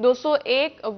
201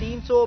300,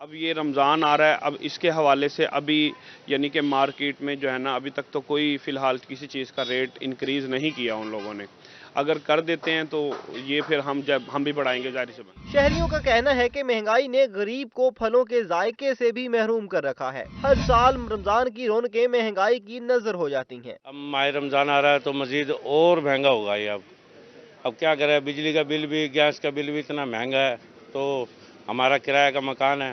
اب یہ رمضان آ رہا ہے، اب اس کے حوالے سے ابھی یعنی کہ مارکیٹ میں جو ہے نا ابھی تک تو کوئی فی الحال کسی چیز کا ریٹ انکریز نہیں کیا ان لوگوں نے. اگر کر دیتے ہیں تو یہ پھر ہم بھی بڑھائیں گے ظاہر سی بات. شہریوں کا کہنا ہے کہ مہنگائی نے غریب کو پھلوں کے ذائقے سے بھی محروم کر رکھا ہے. ہر سال رمضان کی رونقیں مہنگائی کی نظر ہو جاتی ہیں. اب ماہ رمضان آ رہا ہے تو مزید اور مہنگا ہوگا یہ. اب کیا کرے، بجلی کا بل بھی، گیس کا بل بھی اتنا مہنگا ہے، تو ہمارا کرایہ کا مکان ہے،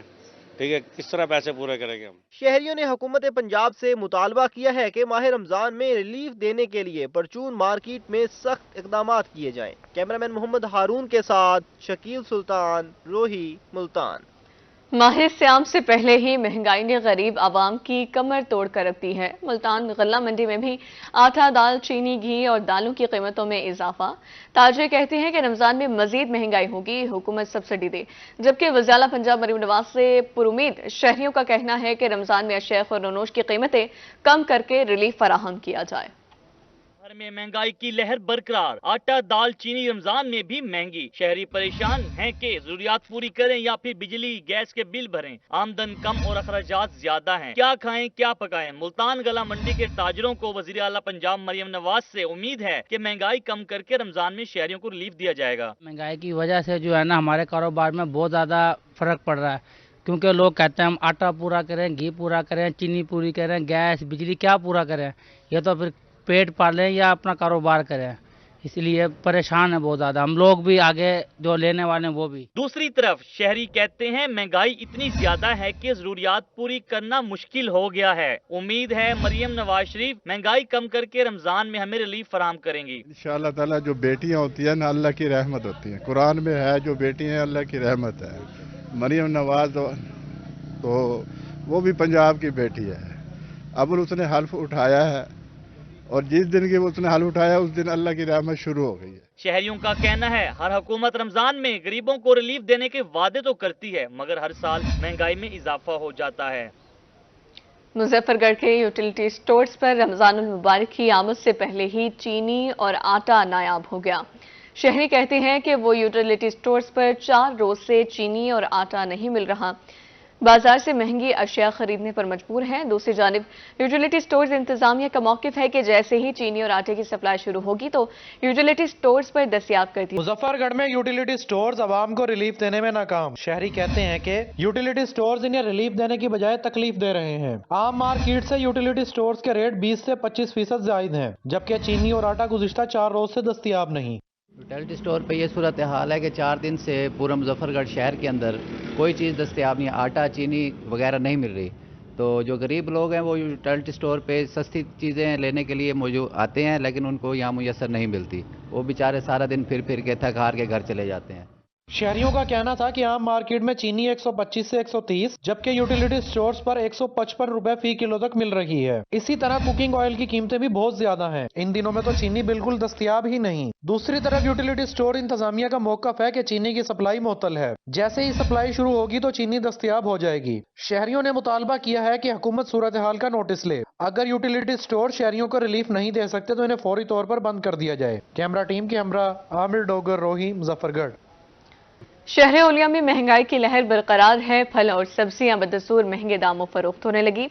ٹھیک ہے، کس طرح پیسے پورے کریں گے ہم. شہریوں نے حکومت پنجاب سے مطالبہ کیا ہے کہ ماہ رمضان میں ریلیف دینے کے لیے پرچون مارکیٹ میں سخت اقدامات کیے جائیں. کیمرامین محمد ہارون کے ساتھ شکیل سلطان، روہی، ملتان. ماہ سیام سے پہلے ہی مہنگائی نے غریب عوام کی کمر توڑ کر رکھ دی ہے. ملتان غلہ منڈی میں بھی آٹا، دال، چینی، گھی اور دالوں کی قیمتوں میں اضافہ. تاجر کہتے ہیں کہ رمضان میں مزید مہنگائی ہوگی، حکومت سبسڈی دے. جبکہ وزیر اعلیٰ پنجاب مریم نواز سے پرامید شہریوں کا کہنا ہے کہ رمضان میں اشیاء خورنوش کی قیمتیں کم کر کے ریلیف فراہم کیا جائے. گھر میں مہنگائی کی لہر برقرار، آٹا، دال، چینی رمضان میں بھی مہنگی. شہری پریشان ہیں کہ ضروریات پوری کریں یا پھر بجلی گیس کے بل بھریں. آمدن کم اور اخراجات زیادہ ہیں، کیا کھائیں کیا پکائیں. ملتان گلا منڈی کے تاجروں کو وزیر اعلیٰ پنجاب مریم نواز سے امید ہے کہ مہنگائی کم کر کے رمضان میں شہریوں کو ریلیف دیا جائے گا. مہنگائی کی وجہ سے جو ہے نا ہمارے کاروبار میں بہت زیادہ فرق پڑ رہا ہے، کیونکہ لوگ کہتے ہیں ہم آٹا پورا کریں، گھی پورا کریں، چینی پوری کریں، گیس بجلی کیا پورا کریں. یہ تو پھر پیٹ پالیں یا اپنا کاروبار کریں، اس لیے پریشان ہے بہت زیادہ ہم لوگ بھی، آگے جو لینے والے ہیں وہ بھی. دوسری طرف شہری کہتے ہیں مہنگائی اتنی زیادہ ہے کہ ضروریات پوری کرنا مشکل ہو گیا ہے. امید ہے مریم نواز شریف مہنگائی کم کر کے رمضان میں ہمیں ریلیف فراہم کریں گی. انشاءاللہ تعالیٰ جو بیٹیاں ہوتی ہیں نا اللہ کی رحمت ہوتی ہیں. قرآن میں ہے جو بیٹی ہیں اللہ کی رحمت ہے. مریم نواز تو وہ بھی پنجاب کی بیٹی ہے. اب اس نے حلف اٹھایا ہے اور جس دن کی اس نے حل اٹھایا اس دن اللہ کی رحمت شروع ہو گئی ہے. شہریوں کا کہنا ہے ہر حکومت رمضان میں غریبوں کو ریلیف دینے کے وعدے تو کرتی ہے، مگر ہر سال مہنگائی میں اضافہ ہو جاتا ہے. مظفر گڑھ کے یوٹیلیٹی سٹورز پر رمضان المبارک کی آمد سے پہلے ہی چینی اور آٹا نایاب ہو گیا. شہری کہتے ہیں کہ وہ یوٹیلیٹی سٹورز پر 4 روز سے چینی اور آٹا نہیں مل رہا، بازار سے مہنگی اشیاء خریدنے پر مجبور ہیں. دوسری جانب یوٹیلیٹی سٹورز انتظامیہ کا موقف ہے کہ جیسے ہی چینی اور آٹے کی سپلائی شروع ہوگی تو یوٹیلیٹی سٹورز پر دستیاب کر دی. مظفر گڑھ میں یوٹیلیٹی سٹورز عوام کو ریلیف دینے میں ناکام. شہری کہتے ہیں کہ یوٹیلیٹی سٹورز انہیں ریلیف دینے کی بجائے تکلیف دے رہے ہیں. عام مارکیٹ سے یوٹیلیٹی سٹورز کے ریٹ 20 سے 25% زائد ہیں، جبکہ چینی اور آٹا گزشتہ 4 روز سے دستیاب نہیں. یوٹیلیٹی سٹور پہ یہ صورتحال ہے کہ 4 دن سے پورا مظفر گڑھ شہر کے اندر کوئی چیز دستیاب نہیں، آٹا، چینی وغیرہ نہیں مل رہی. تو جو غریب لوگ ہیں وہ یوٹیلیٹی سٹور پہ سستی چیزیں لینے کے لیے موجود آتے ہیں، لیکن ان کو یہاں میسر نہیں ملتی. وہ بیچارے سارا دن پھر کے تھک ہار کے گھر چلے جاتے ہیں. شہریوں کا کہنا تھا کہ عام مارکیٹ میں چینی 125 سے 130 جبکہ یوٹیلیٹی سٹورز پر 155 روپے فی کلو تک مل رہی ہے. اسی طرح کوکنگ آئل کی قیمتیں بھی بہت زیادہ ہیں. ان دنوں میں تو چینی بالکل دستیاب ہی نہیں. دوسری طرف یوٹیلیٹی سٹور انتظامیہ کا موقف ہے کہ چینی کی سپلائی معطل ہے. جیسے ہی سپلائی شروع ہوگی تو چینی دستیاب ہو جائے گی. شہریوں نے مطالبہ کیا ہے کہ حکومت صورتحال کا نوٹس لے. اگر یوٹیلیٹی سٹور شہریوں کو ریلیف نہیں دے سکتے تو انہیں فوری طور پر بند کر دیا جائے. کیمرہ ٹیم کے ہمراہ عامر ڈوگر، روہی، مظفر گڑھ. شہر اولیا میں مہنگائی کی لہر برقرار ہے. پھل اور سبزیاں بدستور مہنگے داموں فروخت ہونے لگی.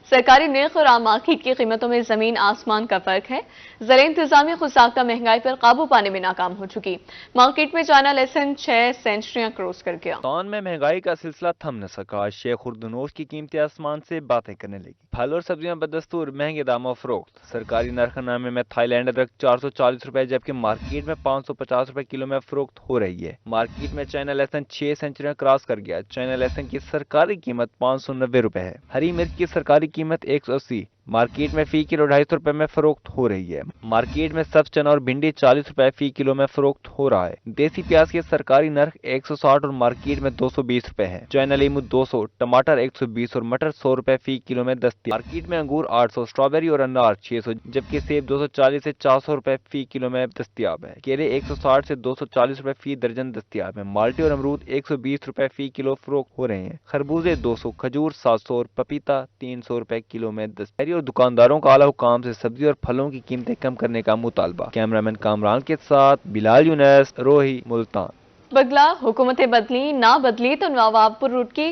سرکاری نرخ اور عام مارکیٹ کی قیمتوں میں زمین آسمان کا فرق ہے. زرعی انتظامیہ خود ساختہ مہنگائی پر قابو پانے میں ناکام ہو چکی. مارکیٹ میں چائنا لہسن 6 سینچریاں کروس کر گیا. ملتان میں مہنگائی کا سلسلہ تھم نہ سکا. اشیاء خوردنوش کی قیمتیں آسمان سے باتیں کرنے لگی. پھل اور سبزیاں بدستور مہنگے داموں فروخت. سرکاری نرخ نامے میں تھائی لینڈ ادرک 440 روپے جبکہ مارکیٹ میں 550 روپے کلو میں فروخت ہو رہی ہے. مارکیٹ میں چائنا لہسن 6 سینچریاں کراس کر گیا. چائنا لہسن کی سرکاری قیمت 590 روپے ہے. ہری مرچ کی سرکاری قیمت 180. مارکیٹ میں فی کلو 250 روپے میں فروخت ہو رہی ہے. مارکیٹ میں سبز چنا اور بھنڈی 40 روپے فی کلو میں فروخت ہو رہا ہے. دیسی پیاز کی سرکاری نرخ 160 اور مارکیٹ میں 220 روپے ہے. چائنا لیمو 200، ٹماٹر 120 اور مٹر 100 روپے فی کلو میں دستیاب. مارکیٹ میں انگور 800، اسٹرابیری اور انار 600 جبکہ سیب 240 سے 400 روپے فی کلو میں دستیاب ہے. کیلے 160 سے 240 روپے فی درجن دستیاب ہیں. مالٹے اور امرود 120 روپے فی کلو فروخت ہو رہے ہیں. خربوزے 200، کھجور 700 اور پپیتا 300 روپے کلو میں دستیاب. اور دکانداروں کا اعلیٰ حکام سے سبزی اور پھلوں کی قیمتیں کم کرنے کا مطالبہ. کیمرامین کامران کے ساتھ بلال یونس، روہی، ملتان. بگلا حکومتیں بدلی نہ بدلی تو نوابپور روٹ کی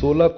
16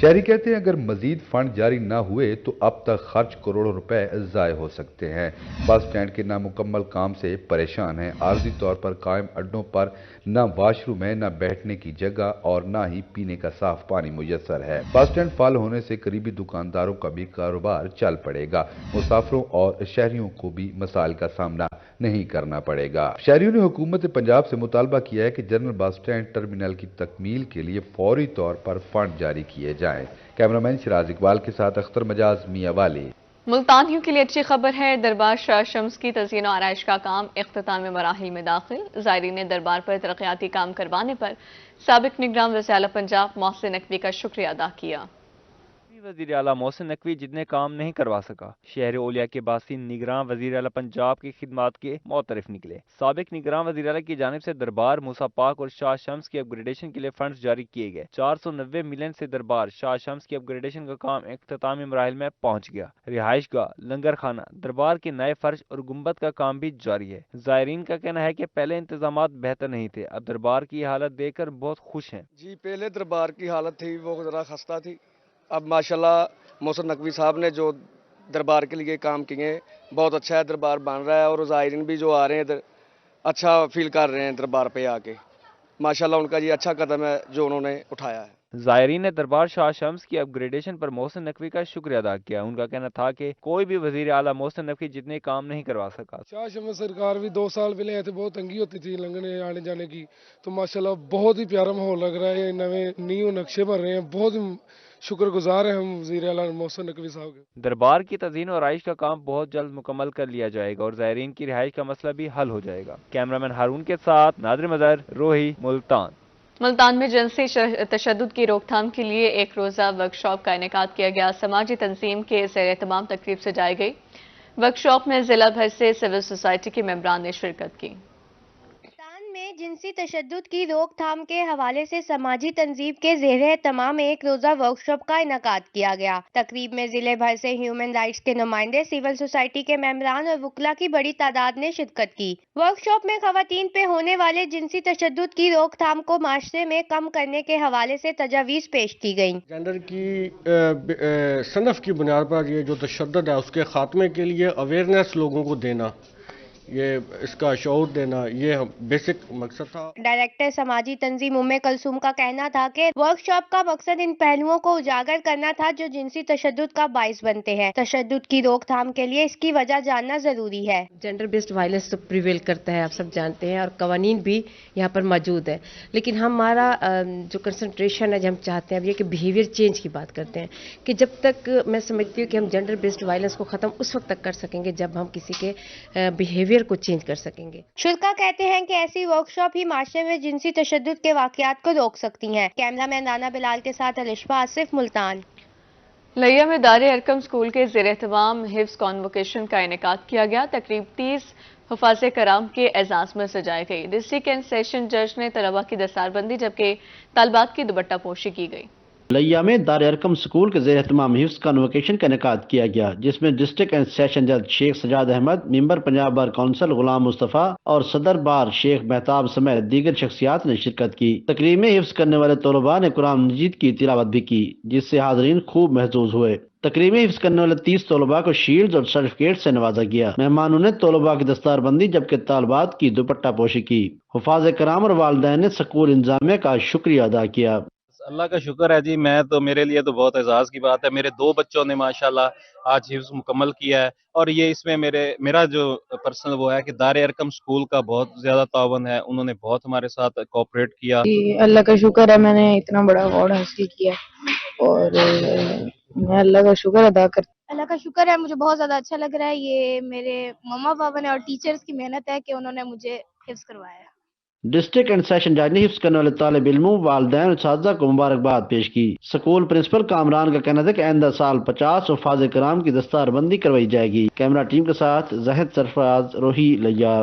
شہری کہتے ہیں اگر مزید فنڈ جاری نہ ہوئے تو اب تک خرچ کروڑوں روپے ضائع ہو سکتے ہیں۔ بس اسٹینڈ کے نامکمل کام سے پریشان ہیں۔ عارضی طور پر قائم اڈوں پر نہ واش روم ہے، نہ بیٹھنے کی جگہ اور نہ ہی پینے کا صاف پانی میسر ہے۔ بس اسٹینڈ فعال ہونے سے قریبی دکانداروں کا بھی کاروبار چل پڑے گا، مسافروں اور شہریوں کو بھی مسائل کا سامنا نہیں کرنا پڑے گا۔ شہریوں نے حکومت پنجاب سے مطالبہ کیا ہے کہ جنرل بس اسٹینڈ ٹرمینل کی تکمیل کے لیے فوری طور پر فنڈ جاری کیے جائیں۔ کیمرامین شراز اقبال کے ساتھ اختر مجاز میاں والی۔ ملتانیوں کے لیے اچھی خبر ہے، دربار شاہ شمس کی تزئین و آرائش کا کام اختتامی مراحل میں داخل۔ زائرین نے دربار پر ترقیاتی کام کروانے پر سابق نگراں وزیر اعلیٰ پنجاب محسن نقوی کا شکریہ ادا کیا۔ وزیر اعلیٰ محسن نقوی جتنے کام نہیں کروا سکا، شہر اولیاء کے باسی نگراں وزیر اعلیٰ پنجاب کی خدمات کے معترف نکلے۔ سابق نگراں وزیر اعلیٰ کی جانب سے دربار موسیٰ پاک اور شاہ شمس کی اپ گریڈیشن کے لیے فنڈز جاری کیے گئے۔ 490 ملین سے دربار شاہ شمس کی اپ گریڈیشن کا کام اختتامی مراحل میں پہنچ گیا۔ رہائش گاہ، لنگر خانہ، دربار کے نئے فرش اور گنبد کا کام بھی جاری ہے۔ زائرین کا کہنا ہے کہ پہلے انتظامات بہتر نہیں تھے، اب دربار کی حالت دیکھ کر بہت خوش ہیں۔ جی پہلے دربار کی حالت تھی وہ ذرا خستہ تھی، اب ماشاءاللہ محسن نقوی صاحب نے جو دربار کے لیے کام کیے ہیں بہت اچھا ہے، دربار بن رہا ہے اور زائرین بھی جو آ رہے ہیں ادھر اچھا فیل کر رہے ہیں دربار پہ آ کے۔ ماشاءاللہ ان کا یہ اچھا قدم ہے جو انہوں نے اٹھایا ہے۔ زائرین نے دربار شاہ شمس کی اپ گریڈیشن پر محسن نقوی کا شکریہ ادا کیا۔ ان کا کہنا تھا کہ کوئی بھی وزیر اعلیٰ محسن نقوی جتنے کام نہیں کروا سکا۔ شاہ شمس سرکار بھی 2 سال پہلے آئے تھے، بہت تنگی ہوتی تھی لنگنے آنے جانے کی، تو ماشاءاللہ بہت ہی پیارا ماحول لگ رہا ہے، نئے نیو نقشے بن رہے ہیں، بہت شکر گزار ہیں ہم وزیر اعلیٰ محسن نقوی صاحب کے۔ دربار کی تزئین و آرائش کا کام بہت جلد مکمل کر لیا جائے گا اور زائرین کی رہائش کا مسئلہ بھی حل ہو جائے گا۔ کیمرامین ہارون کے ساتھ نادر مظہر، روہی، ملتان۔ ملتان میں جنسی تشدد کی روک تھام کے لیے ایک روزہ ورکشاپ کا انعقاد کیا گیا۔ سماجی تنظیم کے زیر اہتمام تقریب سجائی گئی۔ ورکشاپ میں ضلع بھر سے سول سوسائٹی کے ممبران نے شرکت کی۔ میں جنسی تشدد کی روک تھام کے حوالے سے سماجی تنظیم کے زیر اہتمام ایک روزہ ورکشاپ کا انعقاد کیا گیا۔ تقریب میں ضلع بھر سے ہیومن رائٹس کے نمائندے، سول سوسائٹی کے ممبران اور وکلاء کی بڑی تعداد نے شرکت کی۔ ورکشاپ میں خواتین پہ ہونے والے جنسی تشدد کی روک تھام کو معاشرے میں کم کرنے کے حوالے سے تجاویز پیش کی گئیں۔ جینڈر کی صنف کی بنیاد پر یہ جو تشدد ہے اس کے خاتمے کے لیے اویئرنیس لوگوں کو دینا، یہ اس کا شعور دینا، یہ بیسک مقصد تھا۔ ڈائریکٹر سماجی تنظیم ام کلثوم کا کہنا تھا کہ ورکشاپ کا مقصد ان پہلوؤں کو اجاگر کرنا تھا جو جنسی تشدد کا باعث بنتے ہیں۔ تشدد کی روک تھام کے لیے اس کی وجہ جاننا ضروری ہے۔ جینڈر بیسڈ وائلنس تو پریویل کرتا ہے، آپ سب جانتے ہیں، اور قوانین بھی یہاں پر موجود ہے، لیکن ہمارا جو کنسنٹریشن ہے جو ہم چاہتے ہیں اب یہ کہ بیہیویئر چینج کی بات کرتے ہیں، کہ جب تک میں سمجھتی ہوں کہ ہم جینڈر بیسڈ وائلنس کو ختم اس وقت تک کر سکیں گے جب ہم کسی کے بیہیویئر کو چینج کر سکیں گے۔ شرکا کہتے ہیں کہ ایسی ورکشاپ ہی معاشرے میں جنسی تشدد کے واقعات کو روک سکتی ہیں۔ کیمرہ مین رانا بلال کے ساتھ الشفا آصف، ملتان۔ لیا میں دار ارقم اسکول کے زیر اہتمام حفظ کانوکیشن کا انعقاد کیا گیا۔ تقریب 30 حفاظ کرام کے اعزاز میں سجائی گئی۔ ڈسٹرکٹ اینڈ سیشن جج نے طلباء کی دستار بندی جبکہ طالبات کی دوپٹہ پوشی کی گئی۔ لیا میں دار ارقم اسکول کے زیر اہتمام حفظ کانوکیشن کا انعقاد کیا گیا، جس میں ڈسٹرکٹ اینڈ سیشن جج شیخ سجاد احمد، ممبر پنجاب بار کونسل غلام مصطفیٰ اور صدر بار شیخ مہتاب سمیت دیگر شخصیات نے شرکت کی۔ تقریب میں حفظ کرنے والے طلباء نے قرآن مجید کی تلاوت بھی کی، جس سے حاضرین خوب محظوظ ہوئے۔ تقریب میں حفظ کرنے والے 30 طلباء کو شیلڈز اور سرٹیفکیٹ سے نوازا گیا۔ مہمانوں نے طلباء کی دستار بندی جبکہ طالبات کی دوپٹہ پوشی کی۔ حفاظ کرام اور والدین نے اسکول انتظامیہ کا شکریہ ادا کیا۔ اللہ کا شکر ہے جی، میں تو میرے لیے تو بہت اعزاز کی بات ہے، میرے 2 بچوں نے ماشاءاللہ آج حفظ مکمل کیا ہے، اور یہ اس میں میرا جو پرسنل وہ ہے کہ دار ارقم اسکول کا بہت زیادہ تعاون ہے، انہوں نے بہت ہمارے ساتھ کوآپریٹ کیا۔ اللہ کا شکر ہے میں نے اتنا بڑا ایوارڈ حاصل کیا، اور میں اللہ کا شکر ادا کرتی ہوں۔ اللہ کا شکر ہے، مجھے بہت زیادہ اچھا لگ رہا ہے، یہ میرے ماما پاپا نے اور ٹیچرز کی محنت ہے کہ انہوں نے مجھے حفظ کروایا ہے۔ ڈسٹرکٹ اینڈ سیشن جج نے حفظ کرنے والے طالب علموں، والدین اور اساتذہ کو مبارکباد پیش کی۔ اسکول پرنسپل کامران کا کہنا تھا کہ آئندہ سال 50 حفاظ کرام کی دستار بندی کروائی جائے گی۔ کیمرہ ٹیم کے ساتھ زاہد سرفراز، روہی، لیا۔